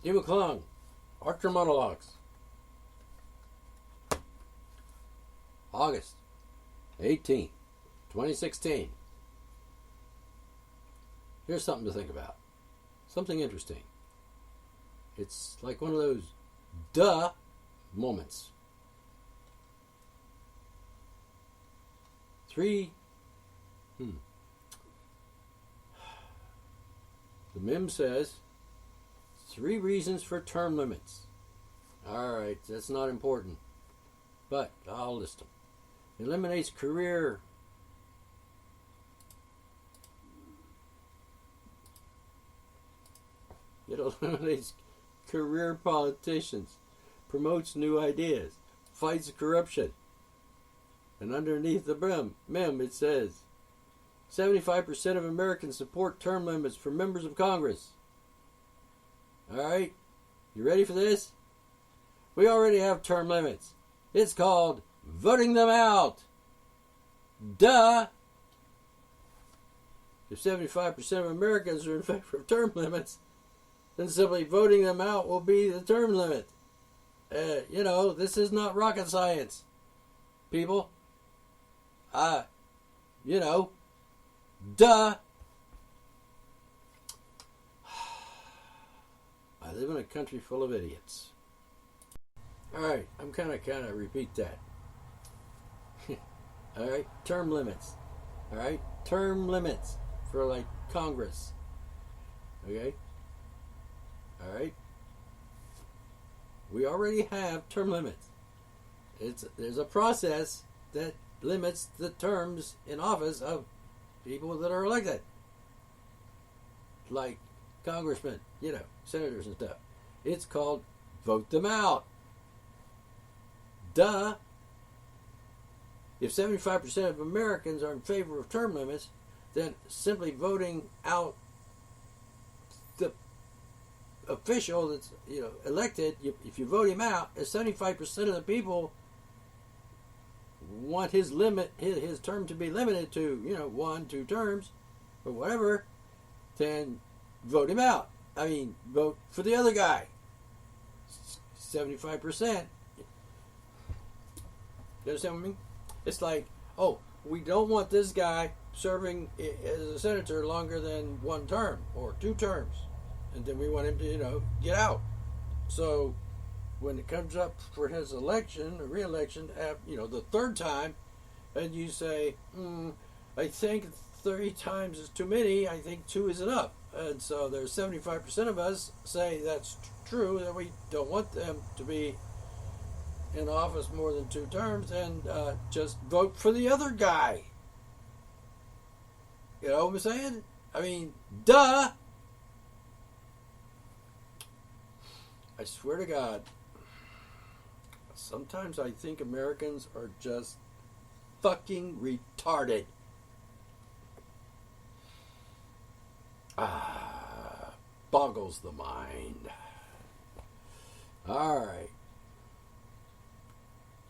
Tim McClung, Archer Monologues. August 18th, 2016. Here's something to think about. Something interesting. It's like one of those duh moments. The meme says 3 reasons for term limits. Alright, that's not important, but I'll list them. Eliminates career politicians, promotes new ideas, fights corruption. And underneath the meme it says 75% of Americans support term limits for members of Congress. Alright, you ready for this? We already have term limits. It's called voting them out. Duh! If 75% of Americans are in favor of term limits, then simply voting them out will be the term limit. This is not rocket science, people. Duh. I live in a country full of idiots. Alright, I'm kind of repeat that. Alright, term limits. Alright, term limits for like Congress. Okay? Alright? We already have term limits. There's a process that limits the terms in office of people that are elected. Like congressmen, senators and stuff. It's called vote them out. Duh. If 75% of Americans are in favor of term limits, then simply voting out the official that's elected, if you vote him out, if 75% of the people want his term to be limited to 1, 2 terms or whatever, then vote him out. I mean, vote for the other guy. 75%. You understand what I mean? It's like, we don't want this guy serving as a senator longer than 1 term or 2 terms, and then we want him to get out. So when it comes up for his election or re-election, the 3rd time, and you say, I think 3 times is too many, I think 2 is enough. And so there's 75% of us say that's true, that we don't want them to be in office more than 2 terms, and just vote for the other guy. You know what I'm saying? I mean, duh! I swear to God, sometimes I think Americans are just fucking retarded. Boggles the mind. Alright.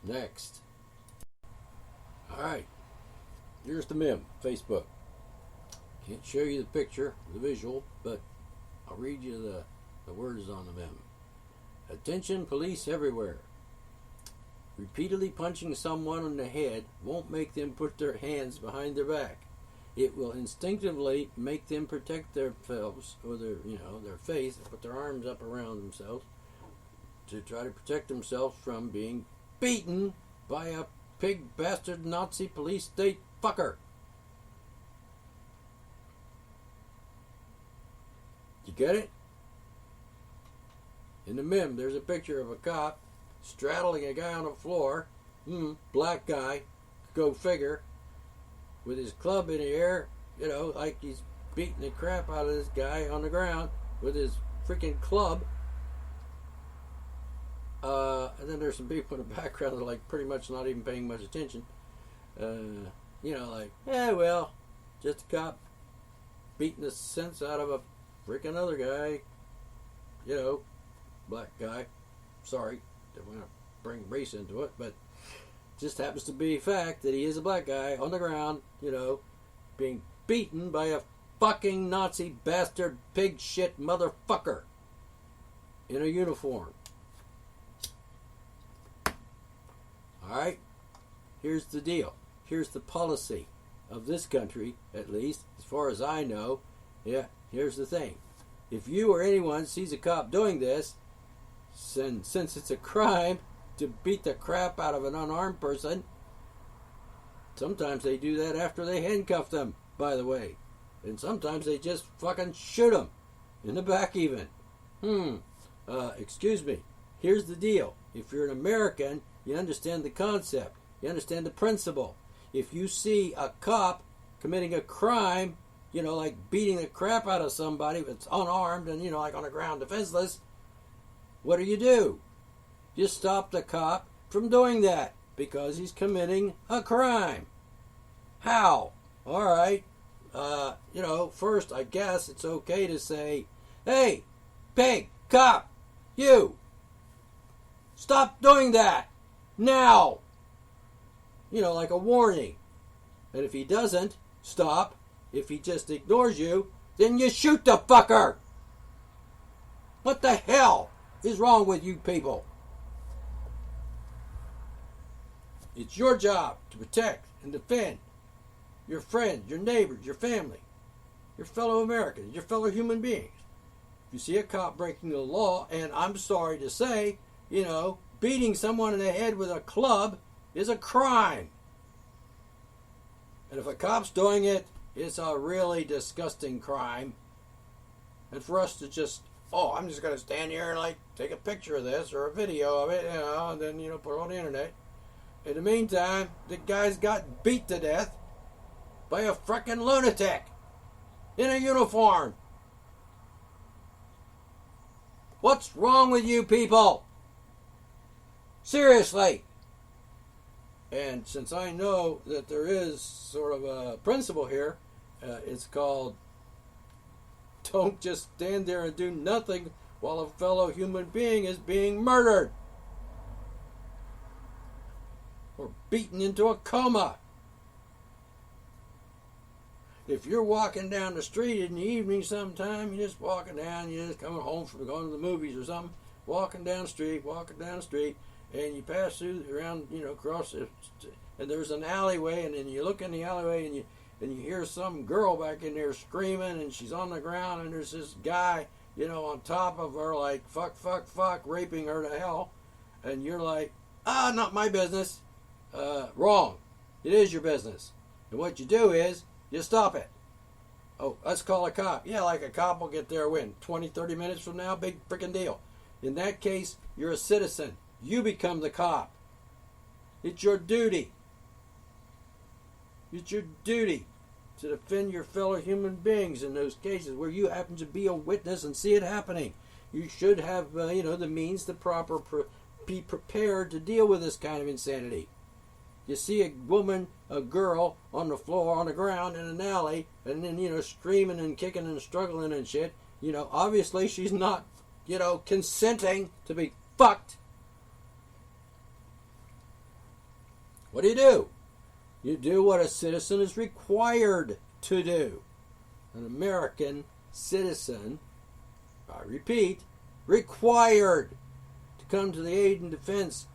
Next. Alright. Here's the meme. Facebook. Can't show you the picture, the visual, but I'll read you the words on the meme. Attention, police everywhere. Repeatedly punching someone on the head won't make them put their hands behind their back. It will instinctively make them protect themselves or their face, put their arms up around themselves to try to protect themselves from being beaten by a pig bastard Nazi police state fucker. You get it? In the meme, there's a picture of a cop straddling a guy on the floor, black guy, go figure, with his club in the air, like he's beating the crap out of this guy on the ground with his freaking club. And then there's some people in the background that are like pretty much not even paying much attention. Just a cop beating the sense out of a freaking other guy. Black guy. Sorry, don't want to bring race into it, but just happens to be a fact that he is a black guy on the ground, being beaten by a fucking Nazi bastard pig shit motherfucker. in a uniform. Alright? Here's the deal. Here's the policy of this country, at least, as far as I know. Yeah, here's the thing. If you or anyone sees a cop doing this, since it's a crime to beat the crap out of an unarmed person, sometimes they do that after they handcuff them, by the way. And sometimes they just fucking shoot them. In the back even. Excuse me. Here's the deal. If you're an American, you understand the concept. You understand the principle. If you see a cop committing a crime, like beating the crap out of somebody that's unarmed and, like on the ground defenseless, what do? You stop the cop from doing that because he's committing a crime. How? All right. First, I guess it's okay to say, hey, pig, cop, you, stop doing that, now. Like a warning. And if he doesn't stop, if he just ignores you, then you shoot the fucker. What the hell is wrong with you people? It's your job to protect and defend your friends, your neighbors, your family, your fellow Americans, your fellow human beings. If you see a cop breaking the law, and I'm sorry to say, beating someone in the head with a club is a crime. And if a cop's doing it, it's a really disgusting crime. And for us to just, I'm just going to stand here and take a picture of this or a video of it, and then, put it on the internet. In the meantime, the guy's got beat to death by a frickin' lunatic in a uniform. What's wrong with you people? Seriously. And since I know that there is sort of a principle here, it's called don't just stand there and do nothing while a fellow human being is being murdered or beaten into a coma. If you're walking down the street in the evening sometime, you're just walking down, you're just coming home from going to the movies or something, walking down the street, and you pass through around, across it, and there's an alleyway, and then you look in the alleyway and you hear some girl back in there screaming, and she's on the ground, and there's this guy, on top of her, like, fuck, raping her to hell, and you're like, not my business. Wrong. It is your business. And what you do is, you stop it. Oh, let's call a cop. Yeah, like a cop will get there when? 20, 30 minutes from now? Big freaking deal. In that case, you're a citizen. You become the cop. It's your duty. It's your duty to defend your fellow human beings in those cases where you happen to be a witness and see it happening. You should have, the means to be prepared to deal with this kind of insanity. You see a woman, a girl, on the floor, on the ground, in an alley, and then, screaming and kicking and struggling and shit. Obviously she's not, consenting to be fucked. What do? You do what a citizen is required to do. An American citizen, I repeat, required to come to the aid and defense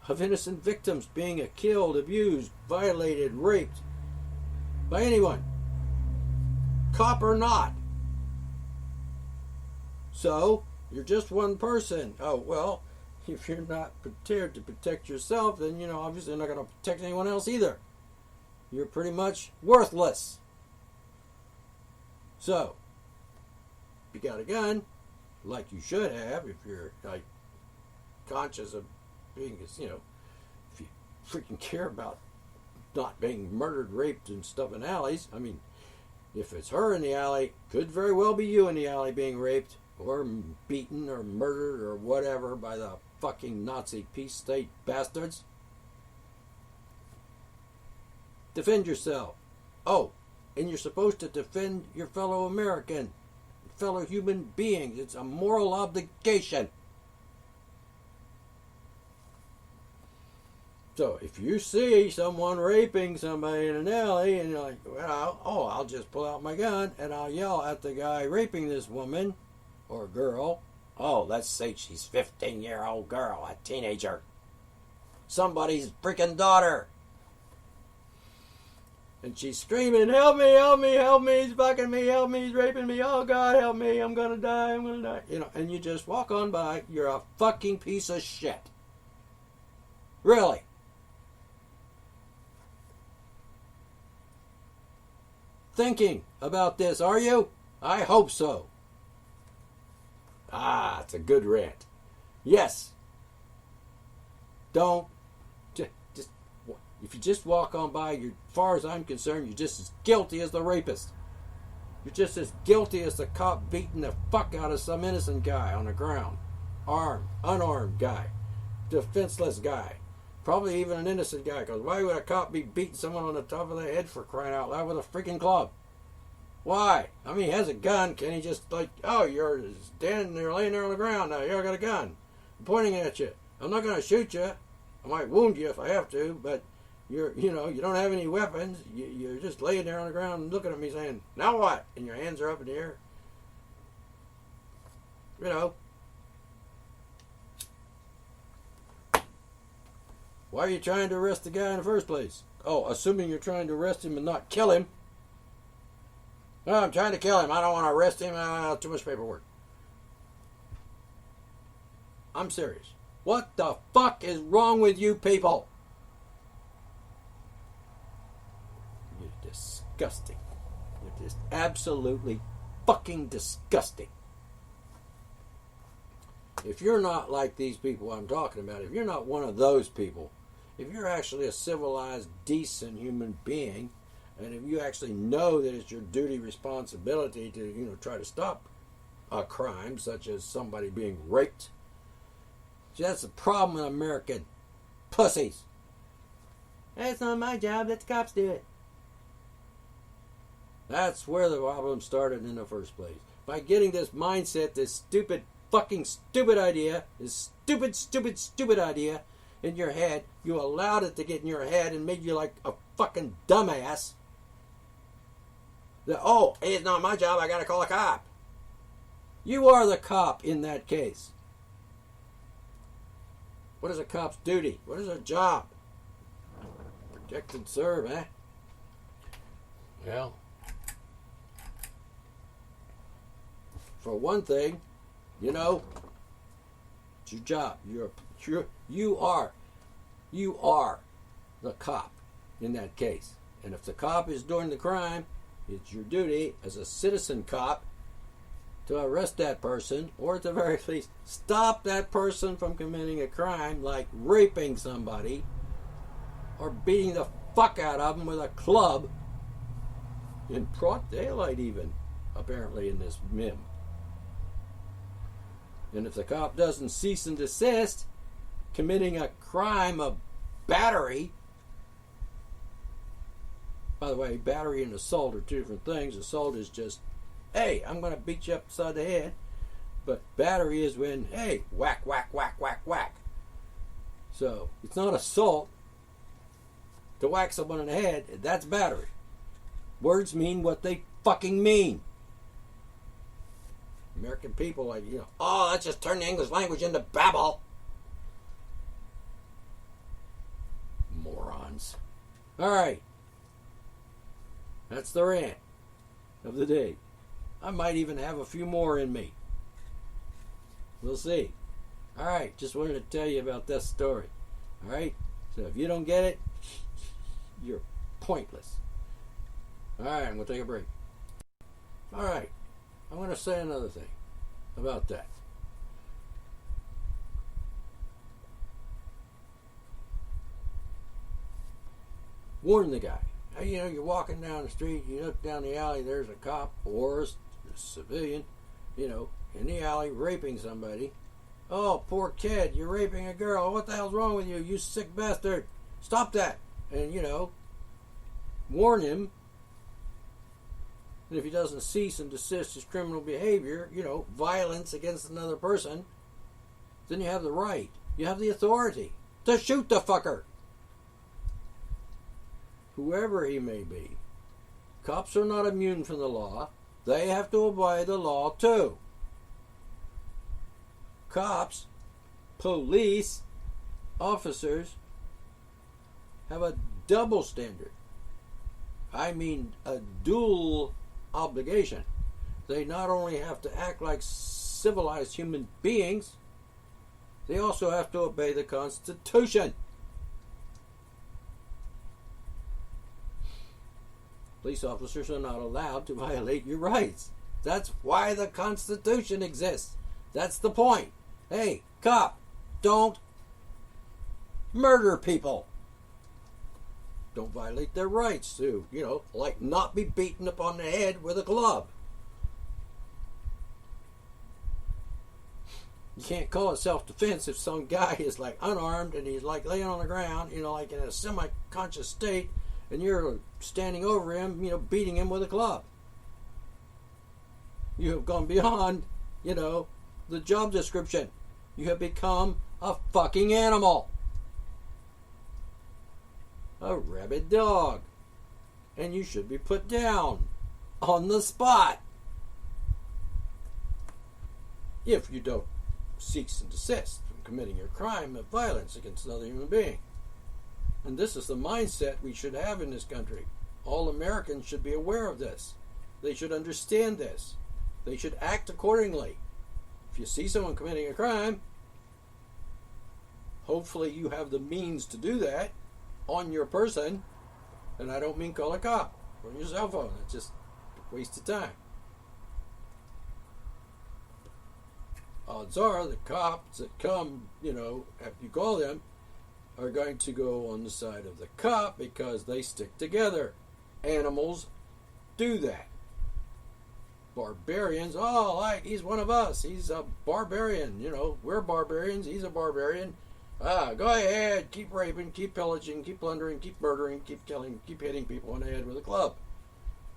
of innocent victims being killed, abused, violated, raped by anyone, cop or not. So, you're just one person. Oh, well, if you're not prepared to protect yourself, then, obviously you're not going to protect anyone else either. You're pretty much worthless. So, if you got a gun, like you should have, if you're, conscious of being, if you freaking care about not being murdered, raped, and stuff in alleys. I mean, if it's her in the alley, could very well be you in the alley being raped or beaten or murdered or whatever by the fucking Nazi peace state bastards. Defend yourself. Oh, and you're supposed to defend your fellow American, fellow human beings. It's a moral obligation. So if you see someone raping somebody in an alley and you're like, well, I'll just pull out my gun and I'll yell at the guy raping this woman or girl Oh, let's say she's 15-year-old girl, a teenager. Somebody's freaking daughter. And she's screaming, help me, help me, help me, he's fucking me, help me, he's raping me, oh God, help me, I'm gonna die, I'm gonna die. You know, and you just walk on by, you're a fucking piece of shit. Really. Thinking about this, are you? I hope so. Ah, it's a good rant. Yes. Don't. Just if you just walk on by, you're, as far as I'm concerned, you're just as guilty as the rapist. You're just as guilty as the cop beating the fuck out of some innocent guy on the ground. Armed, unarmed guy. Defenseless guy. Probably even an innocent guy, because why would a cop be beating someone on the top of the head for crying out loud with a freaking club? Why? I mean, he has a gun. Can he just, like, oh, you're standing there, laying there on the ground now. You got a gun. I'm pointing at you. I'm not going to shoot you. I might wound you if I have to, but you don't have any weapons. You're just laying there on the ground and looking at me saying, now what? And your hands are up in the air. You know. Why are you trying to arrest the guy in the first place? Oh, assuming you're trying to arrest him and not kill him. No, I'm trying to kill him. I don't want to arrest him. Too much paperwork. I'm serious. What the fuck is wrong with you people? You're disgusting. You're just absolutely fucking disgusting. If you're not like these people I'm talking about, if you're not one of those people, if you're actually a civilized, decent human being, and if you actually know that it's your duty, responsibility to, try to stop a crime such as somebody being raped, see, that's the problem with American pussies. That's not my job. Let the cops do it. That's where the problem started in the first place. By getting this mindset, this fucking stupid idea, this stupid idea in your head, you allowed it to get in your head and made you like a fucking dumbass. That, oh, it's not my job, I gotta call a cop. You are the cop in that case. What is a cop's duty? What is their job? Protect and serve, eh? Well, for one thing, it's your job. You are the cop in that case. And if the cop is doing the crime, it's your duty as a citizen cop to arrest that person, or at the very least, stop that person from committing a crime like raping somebody or beating the fuck out of them with a club in broad daylight even, apparently in this meme. And if the cop doesn't cease and desist committing a crime of battery, by the way, battery and assault are two different things. Assault is just, hey, I'm going to beat you upside the head. But battery is when, hey, whack, whack, whack, whack, whack. So it's not assault to whack someone in the head. That's battery. Words mean what they fucking mean. American people like, oh, let's just turn the English language into babble. Morons. All right. That's the rant of the day. I might even have a few more in me. We'll see. All right. Just wanted to tell you about this story. All right. So if you don't get it, you're pointless. All right. I'm going to take a break. All right. I'm going to say another thing about that. Warn the guy. You're walking down the street, you look down the alley, there's a cop or a civilian, in the alley raping somebody. Oh, poor kid, you're raping a girl. What the hell's wrong with you, you sick bastard? Stop that. And, warn him. And if he doesn't cease and desist his criminal behavior, violence against another person, then you have the right, you have the authority to shoot the fucker. Whoever he may be. Cops are not immune from the law. They have to obey the law too. cops, police, officers have a double standard. I mean a dual obligation. They not only have to act like civilized human beings, they also have to obey the Constitution. Police officers are not allowed to violate your rights. That's why the Constitution exists. That's the point. Hey, cop, don't murder people. Don't violate their rights to, like not be beaten upon the head with a club. You can't call it self-defense if some guy is like unarmed and he's like laying on the ground, like in a semi-conscious state, and you're standing over him, beating him with a club. You have gone beyond, the job description. You have become a fucking animal. A rabid dog. And you should be put down on the spot. If you don't cease and desist from committing your crime of violence against another human being. And this is the mindset we should have in this country. All Americans should be aware of this. They should understand this. They should act accordingly. If you see someone committing a crime, hopefully you have the means to do that on your person. And I don't mean call a cop on your cell phone. It's just a waste of time. Odds are the cops that come, after you call them, are going to go on the side of the cop because they stick together. Animals do that. Barbarians, he's one of us. He's a barbarian. We're barbarians. He's a barbarian. Go ahead. Keep raping, keep pillaging, keep plundering, keep murdering, keep killing, keep hitting people on the head with a club.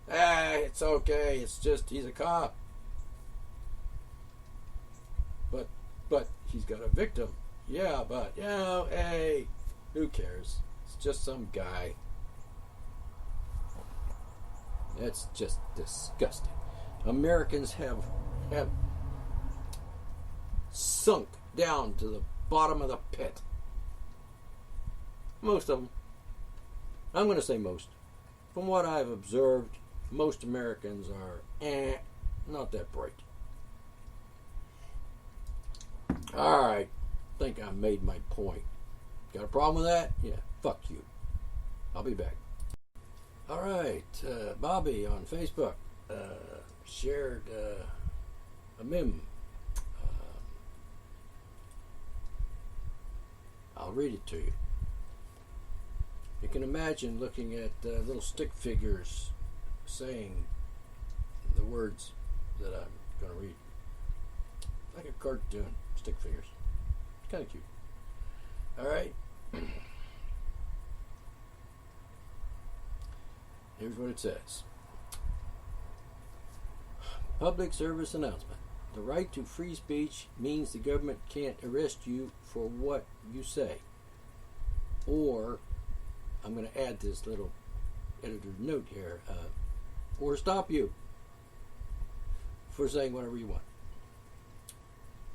It's okay. It's just he's a cop. But he's got a victim. Yeah, but, hey, who cares? It's just some guy. That's just disgusting. Americans have sunk down to the bottom of the pit. Most of them. I'm going to say most. From what I've observed, most Americans are not that bright. Alright, think I made my point. Got a problem with that? Yeah, fuck you. I'll be back. Alright, Bobby on Facebook shared a meme. I'll read it to you. You can imagine looking at little stick figures saying the words that I'm going to read. Like a cartoon, stick figures. It's kind of cute. Alright. Here's what it says. Public service announcement. The right to free speech means the government can't arrest you for what you say. Or, I'm going to add this little editor's note here, or stop you for saying whatever you want.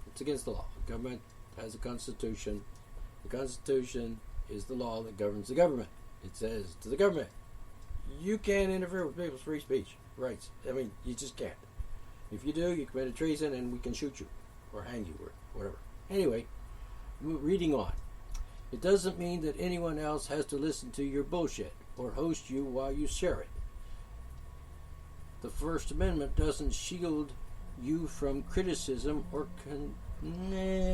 It's against the law. The government has a constitution. The Constitution is the law that governs the government. It says to the government, you can't interfere with people's free speech rights. I mean, you just can't. If you do, you committed treason and we can shoot you or hang you or whatever. Anyway, reading on. It doesn't mean that anyone else has to listen to your bullshit or host you while you share it. The First Amendment doesn't shield you from criticism or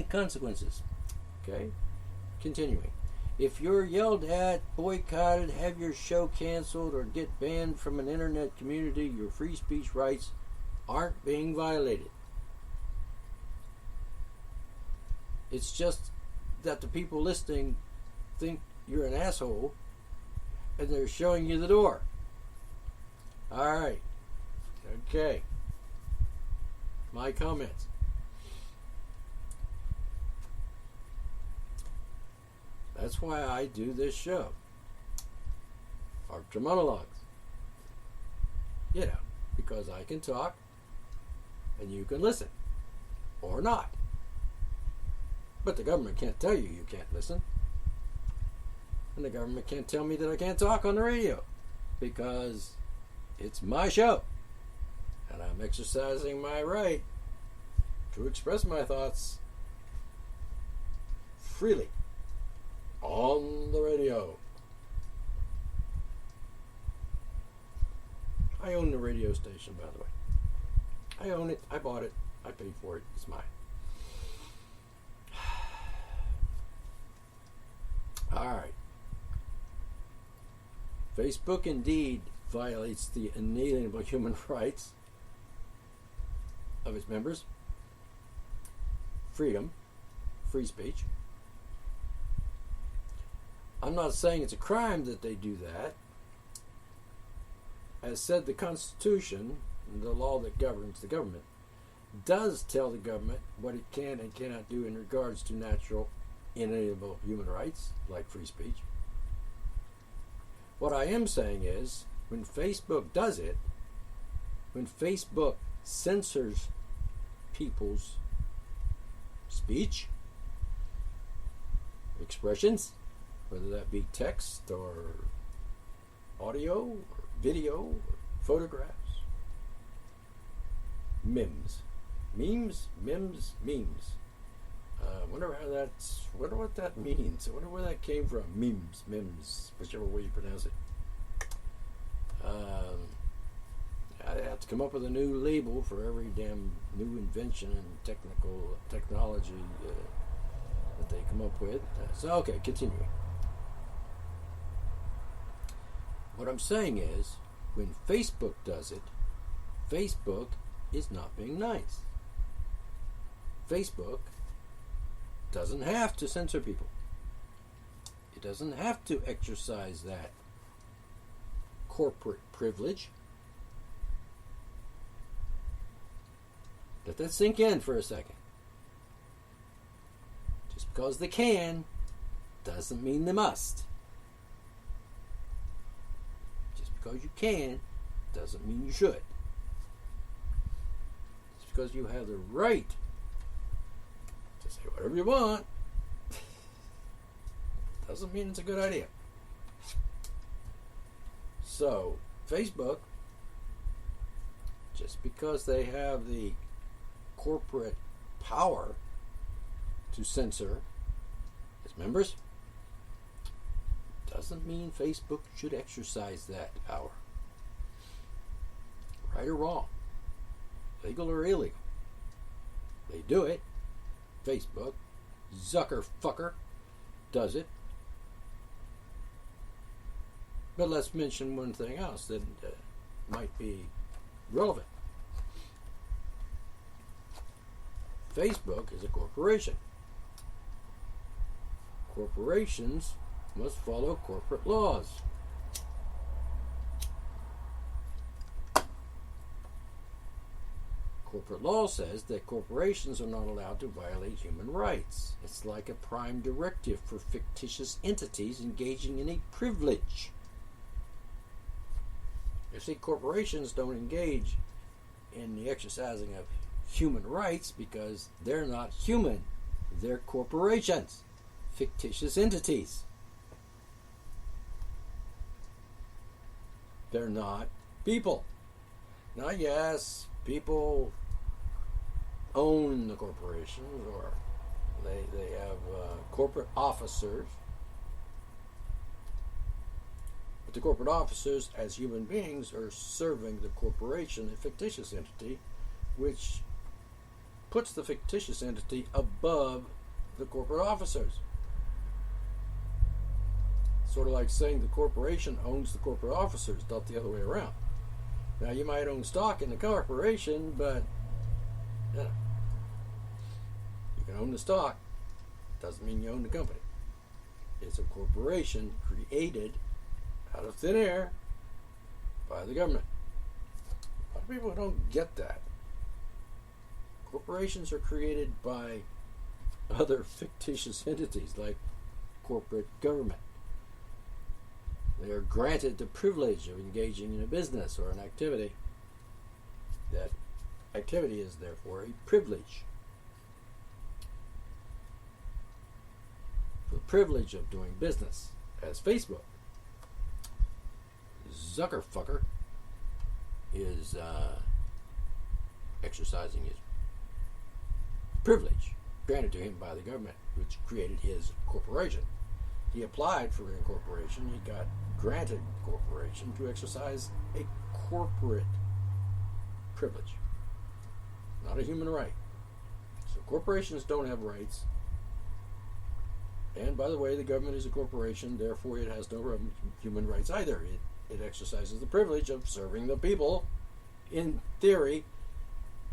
consequences. Okay? Continuing. If you're yelled at, boycotted, have your show canceled, or get banned from an internet community, your free speech rights aren't being violated. It's just that the people listening think you're an asshole and they're showing you the door. Alright. Okay. My comments. That's why I do this show. Archer Monologues. Because I can talk and you can listen. Or not. But the government can't tell you you can't listen. And the government can't tell me that I can't talk on the radio, because it's my show. And I'm exercising my right to express my thoughts freely on the radio. I own the radio station, by the way. I own it. I bought it. I paid for it. It's mine. All right. Facebook indeed violates the inalienable human rights of its members. Freedom, free speech. I'm not saying it's a crime that they do that. As said, the Constitution, the law that governs the government, does tell the government what it can and cannot do in regards to natural, inalienable human rights, like free speech. What I am saying is, when Facebook does it, when Facebook censors people's speech, expressions, whether that be text or audio or video or photographs, memes. Wonder what that means. I wonder where that came from. Memes, whichever way you pronounce it. I have to come up with a new label for every damn new invention and technology that they come up with. So, okay, continuing. What I'm saying is, when Facebook does it, Facebook is not being nice. Facebook doesn't have to censor people. It doesn't have to exercise that corporate privilege. Let that sink in for a second. Just because they can doesn't mean they must. Just because you can doesn't mean you should. Just because you have the right to say whatever you want doesn't mean it's a good idea. So, Facebook, just because they have the corporate power to censor its members, doesn't mean Facebook should exercise that power. Right or wrong, legal or illegal. They do it. Facebook, Zucker does it. But let's mention one thing else that might be relevant. Facebook is a corporation. Corporations must follow corporate laws. Corporate law says that corporations are not allowed to violate human rights. It's like a prime directive for fictitious entities engaging in a privilege. You see, corporations don't engage in the exercising of human rights because they're not human. They're corporations, fictitious entities. They're not people. Now, yes, people own the corporations, or they have corporate officers. But the corporate officers, as human beings, are serving the corporation, a fictitious entity, which puts the fictitious entity above the corporate officers. Sort of like saying the corporation owns the corporate officers, not the other way around. Now, you might own stock in the corporation, but you can own the stock. Doesn't mean you own the company. It's a corporation created out of thin air by the government. A lot of people don't get that. Corporations are created by other fictitious entities like corporate government. They are granted the privilege of engaging in a business or an activity. That activity is therefore a privilege. for the privilege of doing business as Facebook. Zuckerfucker is exercising his privilege granted to him by the government, which created his corporation. He applied for incorporation. He got granted corporation to exercise a corporate privilege, not a human right. So corporations don't have rights. And by the way, the government is a corporation, therefore it has no human rights either. It exercises the privilege of serving the people. In theory,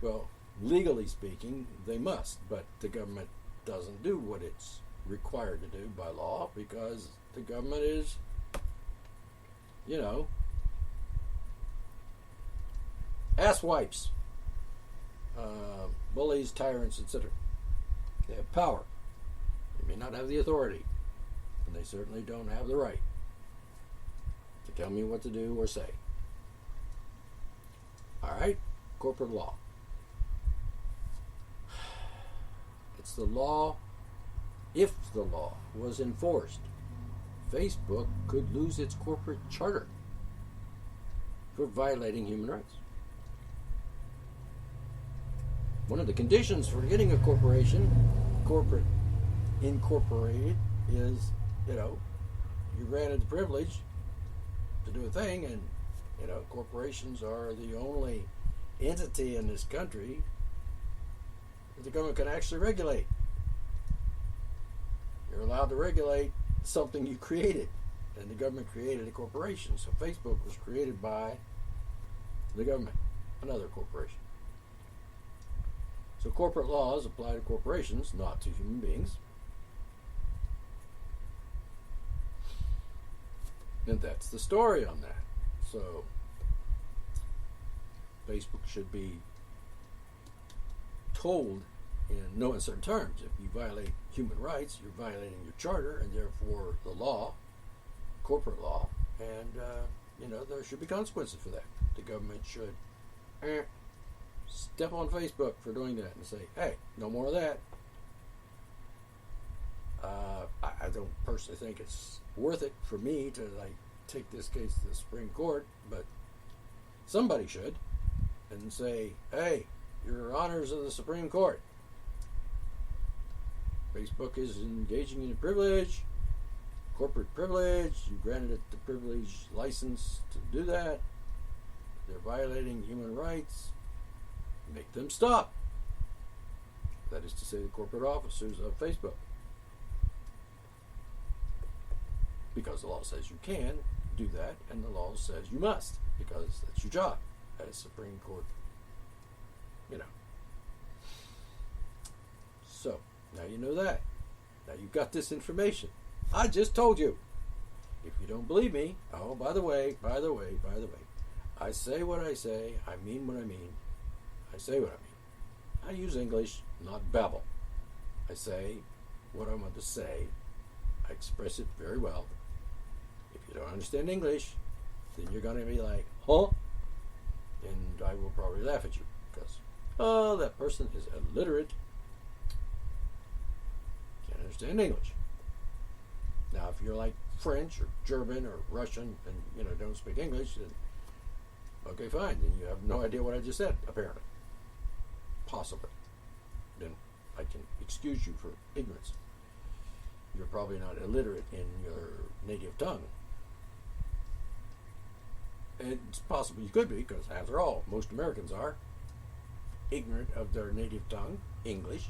well, legally speaking, they must, but the government doesn't do what it's required to do by law because the government is, asswipes, bullies, tyrants, etc. They have power. They may not have the authority, and they certainly don't have the right to tell me what to do or say. All right, corporate law. It's the law. If the law was enforced, Facebook could lose its corporate charter for violating human rights. One of the conditions for getting a corporation, corporate incorporated, is, you're granted the privilege to do a thing, and, corporations are the only entity in this country that the government can actually regulate. You're allowed to regulate something you created, and the government created a corporation. So Facebook was created by the government, another corporation. So corporate laws apply to corporations, not to human beings. And that's the story on that. So Facebook should be told in no uncertain terms, if you violate human rights, you're violating your charter and therefore the law, corporate law, and there should be consequences for that. The government should step on Facebook for doing that and say, hey, no more of that. I don't personally think it's worth it for me to take this case to the Supreme Court, but somebody should, and say, hey, your honors of the Supreme Court, Facebook is engaging in a privilege, corporate privilege. You granted it the privilege license to do that. They're violating human rights. Make them stop. That is to say, the corporate officers of Facebook. Because the law says you can do that, and the law says you must, because that's your job as Supreme Court. So, now you know that. Now you've got this information. I just told you. If you don't believe me, oh, by the way, I say what I say, I mean what I mean, I say what I mean. I use English, not babble. I say what I want to say. I express it very well. If you don't understand English, then you're going to be like, huh? And I will probably laugh at you because, oh, that person is illiterate. Can't understand English. Now, if you're like French or German or Russian and, don't speak English, then, okay, fine. Then you have no idea what I just said, apparently. Possibly. Then I can excuse you for ignorance. You're probably not illiterate in your native tongue. And it's possible you could be, because after all, most Americans are ignorant of their native tongue, English.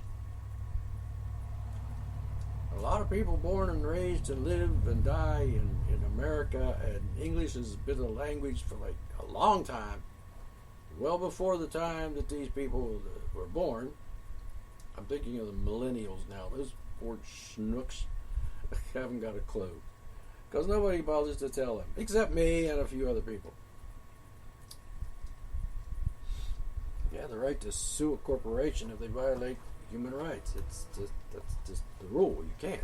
A lot of people born and raised and live and die in America, and English has been a language for like a long time, well before the time that these people were born. I'm thinking of the millennials now. Those poor schnooks haven't got a clue, because nobody bothers to tell them, except me and a few other people. You have the right to sue a corporation if they violate human rights. That's just the rule. You can't,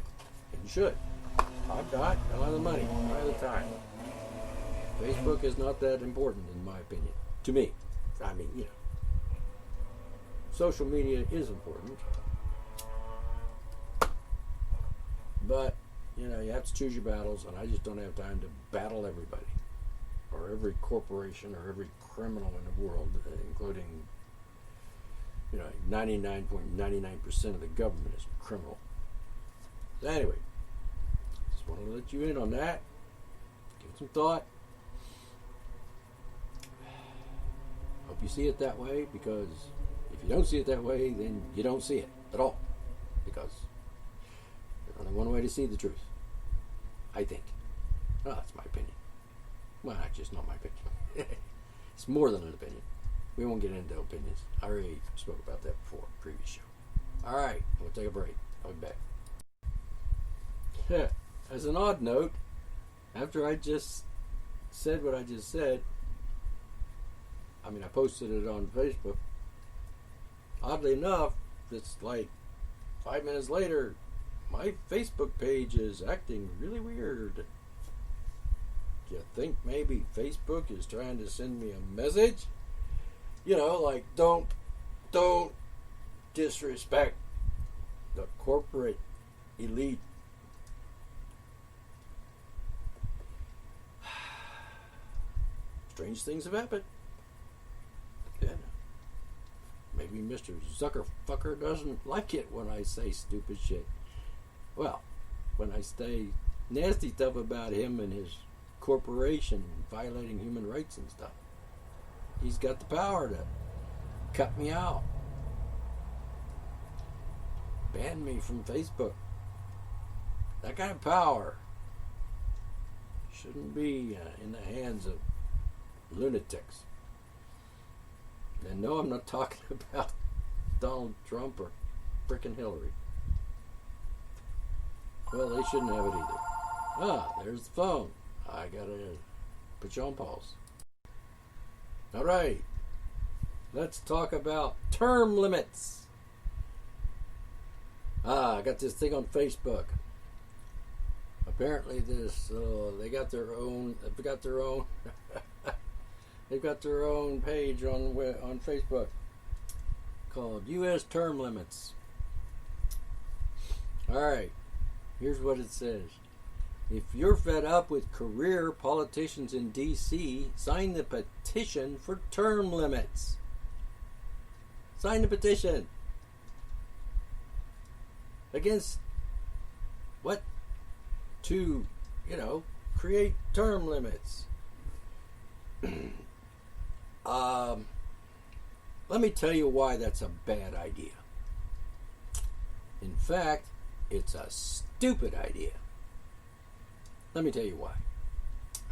and you should. I've got a lot of money, a lot of the time. Facebook is not that important, in my opinion, to me. I mean, social media is important, But, you know, you have to choose your battles, and I just don't have time to battle everybody, or every corporation, or every criminal in the world, including, you know, 99.99% of the government is criminal. So anyway, just want to let you in on that. Give it some thought. Hope you see it that way, because if you don't see it that way, then you don't see it at all. Because there's only one way to see the truth, I think. Well, that's my opinion. Well, just not my opinion. It's more than an opinion. We won't get into opinions. I already spoke about that before, previous show. All right, we'll take a break. I'll be back. As an odd note, after I just said what I just said, I mean, I posted it on Facebook. Oddly enough, it's like 5 minutes later, my Facebook page is acting really weird. Do you think maybe Facebook is trying to send me a message? You know, like, don't disrespect the corporate elite. Strange things have happened. Yeah. Maybe Mr. Zuckerfucker doesn't like it when I say stupid shit. Well, when I say nasty stuff about him and his corporation violating human rights and stuff. He's got the power to cut me out. Ban me from Facebook. That kind of power shouldn't be in the hands of lunatics. And no, I'm not talking about Donald Trump or frickin' Hillary. Well, they shouldn't have it either. Ah, there's the phone. I gotta put you on pause. All right, let's talk about term limits. I got this thing on Facebook. Apparently, they got their own. They've got their own. They've got their own page on Facebook called U.S. Term Limits. All right, here's what it says. If you're fed up with career politicians in D.C., sign the petition for term limits. Sign the petition. Against what? To, create term limits. Let me tell you why that's a bad idea. In fact, it's a stupid idea. Let me tell you why.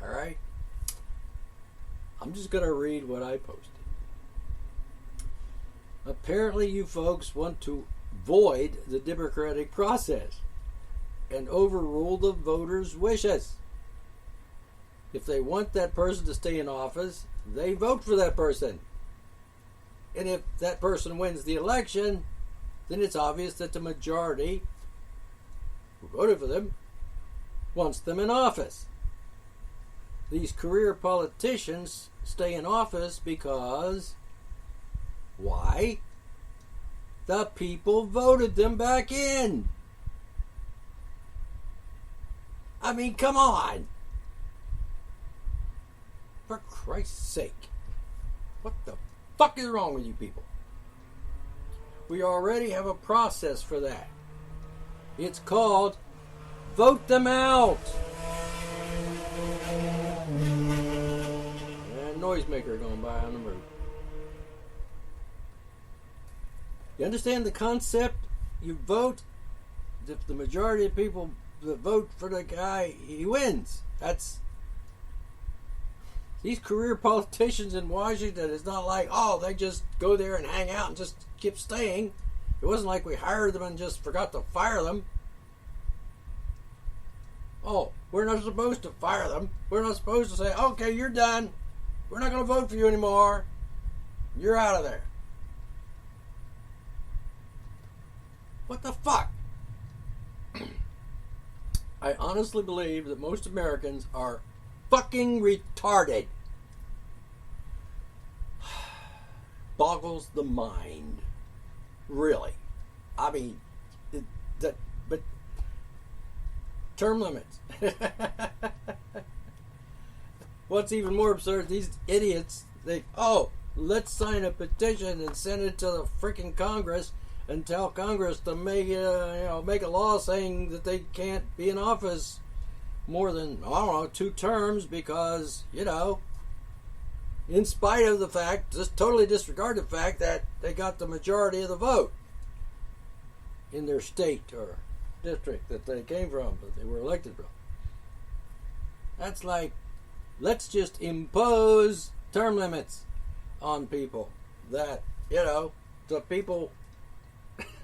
All right? I'm just going to read what I posted. Apparently, you folks want to void the democratic process and overrule the voters' wishes. If they want that person to stay in office, they vote for that person. And if that person wins the election, then it's obvious that the majority who voted for them wants them in office. These career politicians stay in office because, why? The people voted them back in. I mean, come on. For Christ's sake. What the fuck is wrong with you people? We already have a process for that. It's called vote them out. And noisemaker going by on the road. You understand the concept? You vote. If the majority of people that vote for the guy, he wins. That's these career politicians in Washington. It's not like, they just go there and hang out and just keep staying. It wasn't like we hired them and just forgot to fire them. We're not supposed to fire them. We're not supposed to say, okay, you're done. We're not going to vote for you anymore. You're out of there. What the fuck? I honestly believe that most Americans are fucking retarded. Boggles the mind. Really. I mean, but term limits. What's even more absurd, these idiots think, oh, let's sign a petition and send it to the freaking Congress and tell Congress to make a law saying that they can't be in office more than, I don't know, 2 terms because, in spite of the fact, just totally disregard the fact that they got the majority of the vote in their state or district that they came from, that they were elected from. That's like, let's just impose term limits on people that, the people,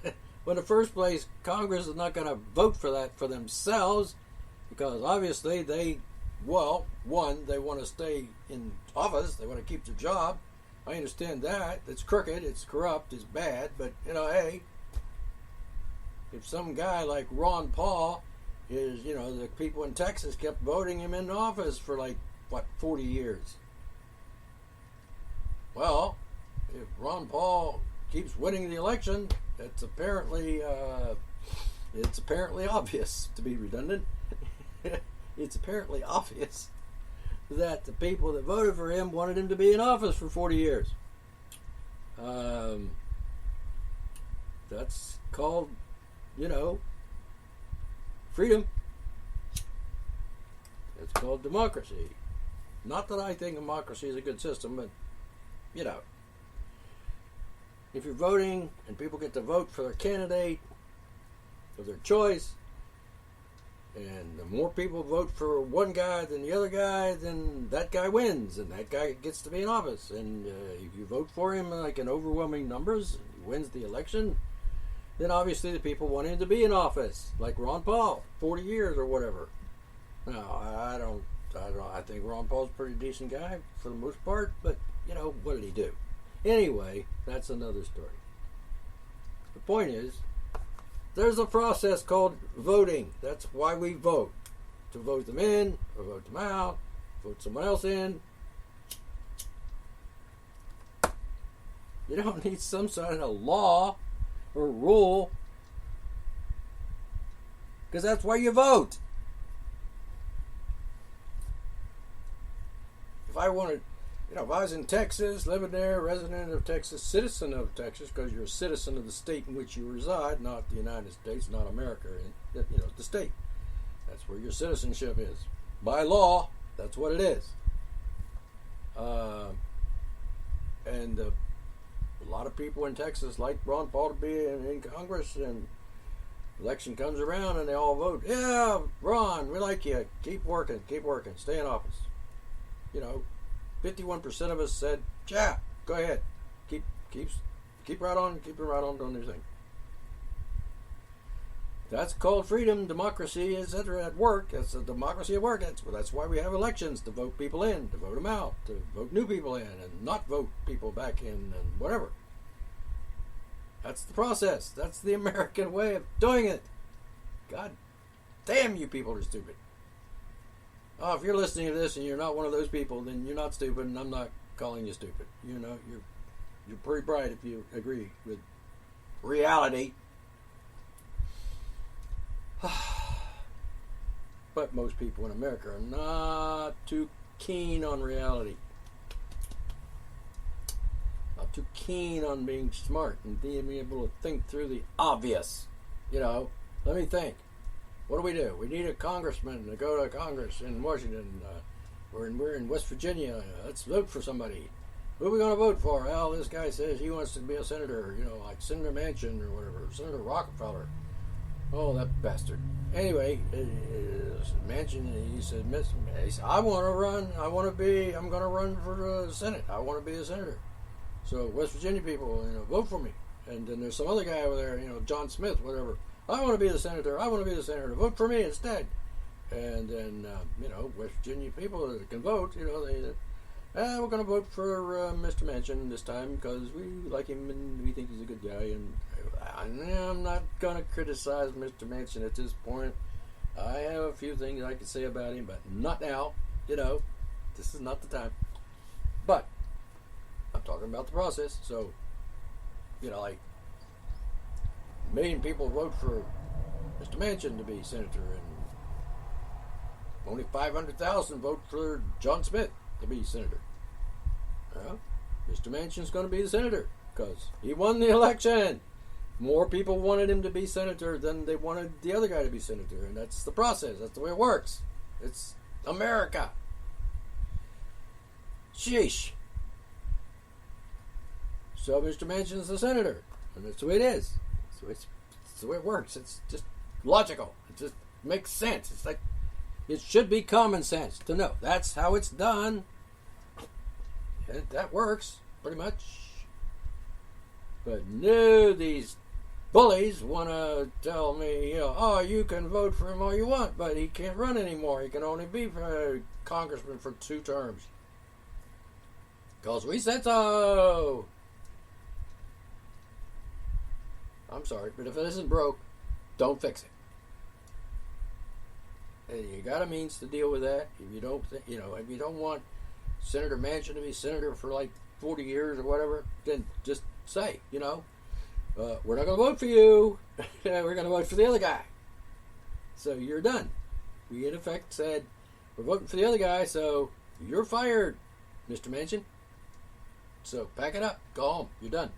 well, in the first place, Congress is not going to vote for that for themselves because obviously they want to stay in office. They want to keep their job. I understand that. It's crooked, it's corrupt, it's bad, but, hey, if some guy like Ron Paul is, the people in Texas kept voting him into office for 40 years. Well, if Ron Paul keeps winning the election, it's apparently obvious, to be redundant. It's apparently obvious that the people that voted for him wanted him to be in office for 40 years. That's called, freedom. It's called democracy. Not that I think democracy is a good system, but, if you're voting and people get to vote for their candidate of their choice, and the more people vote for one guy than the other guy, then that guy wins, and that guy gets to be in office. And if you vote for him in overwhelming numbers, he wins the election, then obviously the people want him to be in office, like Ron Paul, 40 years or whatever. Now, I think Ron Paul's a pretty decent guy for the most part, but, what did he do? Anyway, that's another story. The point is, there's a process called voting. That's why we vote. To vote them in, or vote them out, vote someone else in. You don't need some sort of law or rule, because that's why you vote. If I wanted, if I was in Texas, living there, resident of Texas, citizen of Texas, because you're a citizen of the state in which you reside, not the United States, not America, the state. That's where your citizenship is. By law, that's what it is. And a lot of people in Texas like Ron Paul to be in Congress, and election comes around and they all vote, yeah, Ron, we like you. Keep working, stay in office. 51% of us said, yeah, go ahead. Keep right on doing your thing. That's called freedom, democracy, etc. at work. That's a democracy at work. That's why we have elections, to vote people in, to vote them out, to vote new people in, and not vote people back in, and whatever. That's the process. That's the American way of doing it. God damn, you people are stupid. Oh, if you're listening to this and you're not one of those people, then you're not stupid, and I'm not calling you stupid. You're pretty bright if you agree with reality. But most people in America are not too keen on reality. Not too keen on being smart and being able to think through the obvious. Let me think. What do? We need a congressman to go to Congress in Washington. We're in West Virginia. Let's vote for somebody. Who are we going to vote for? Well, this guy says he wants to be a senator, like Senator Manchin or whatever, Senator Rockefeller. Oh, that bastard. Anyway, Manchin, he said, I want to run. I'm going to run for the Senate. I want to be a senator. So West Virginia people, vote for me. And then there's some other guy over there, John Smith, whatever. I want to be the senator. Vote for me instead. And then, West Virginia people that can vote, we're going to vote for Mr. Manchin this time because we like him and we think he's a good guy. And I'm not going to criticize Mr. Manchin at this point. I have a few things I could say about him, but not now. This is not the time. But I'm talking about the process. So, like, a million people vote for Mr. Manchin to be senator, and only 500,000 vote for John Smith to be senator. Well, Mr. Manchin's going to be the senator because he won the election. More people wanted him to be senator than they wanted the other guy to be senator, and that's the process. That's the way it works. It's America. Sheesh. So Mr. Manchin's the senator, and that's the way it is. It's the way it works. It's just logical. It just makes sense. It's like it should be common sense to know that's how it's done. And that works pretty much. But no, these bullies want to tell me, oh, you can vote for him all you want, but he can't run anymore. He can only be a congressman for 2 terms. Because we said so. I'm sorry, but if it isn't broke, don't fix it. And you got a means to deal with that. If you don't, if you don't want Senator Manchin to be senator for like 40 years or whatever, then just say, we're not going to vote for you. We're going to vote for the other guy. So you're done. We in effect said, we're voting for the other guy, so you're fired, Mr. Manchin. So pack it up. Go home. You're done.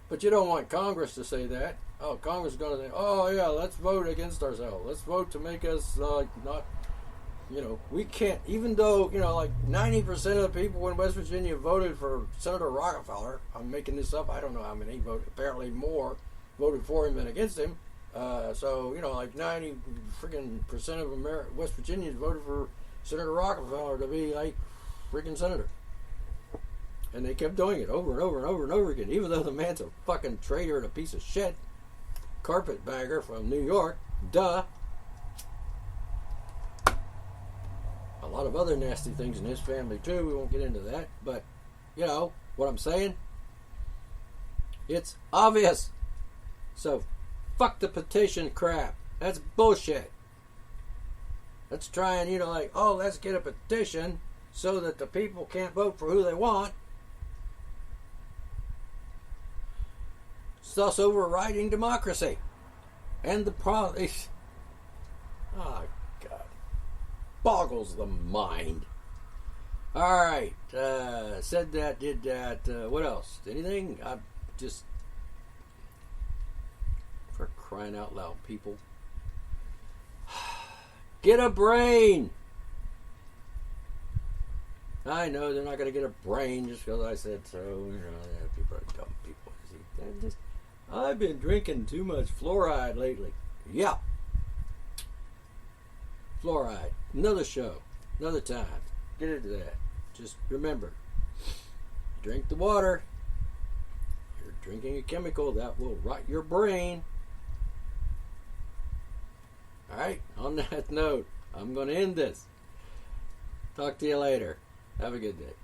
But you don't want Congress to say that. Oh, Congress is going to say, oh, yeah, let's vote against ourselves. Let's vote to make us not, we can't, even though, like 90% of the people in West Virginia voted for Senator Rockefeller. I'm making this up. I don't know how many voted. Apparently more voted for him than against him. So, like 90 freaking percent of West Virginians voted for Senator Rockefeller to be like freaking senator. And they kept doing it over and over and over and over again, even though the man's a fucking traitor and a piece of shit. Carpetbagger from New York. Duh. A lot of other nasty things in his family, too. We won't get into that. But, what I'm saying? It's obvious. So, fuck the petition crap. That's bullshit. Let's try and, let's get a petition so that the people can't vote for who they want. It's thus overriding democracy. And the problem is, oh God, boggles the mind. All right, said that, did that. What else? Anything? I just, for crying out loud, people, get a brain. I know they're not going to get a brain just because I said so. People are dumb people. I've been drinking too much fluoride lately. Yeah. Fluoride. Another show. Another time. Get into that. Just remember. Drink the water. You're drinking a chemical that will rot your brain. Alright. On that note, I'm going to end this. Talk to you later. Have a good day.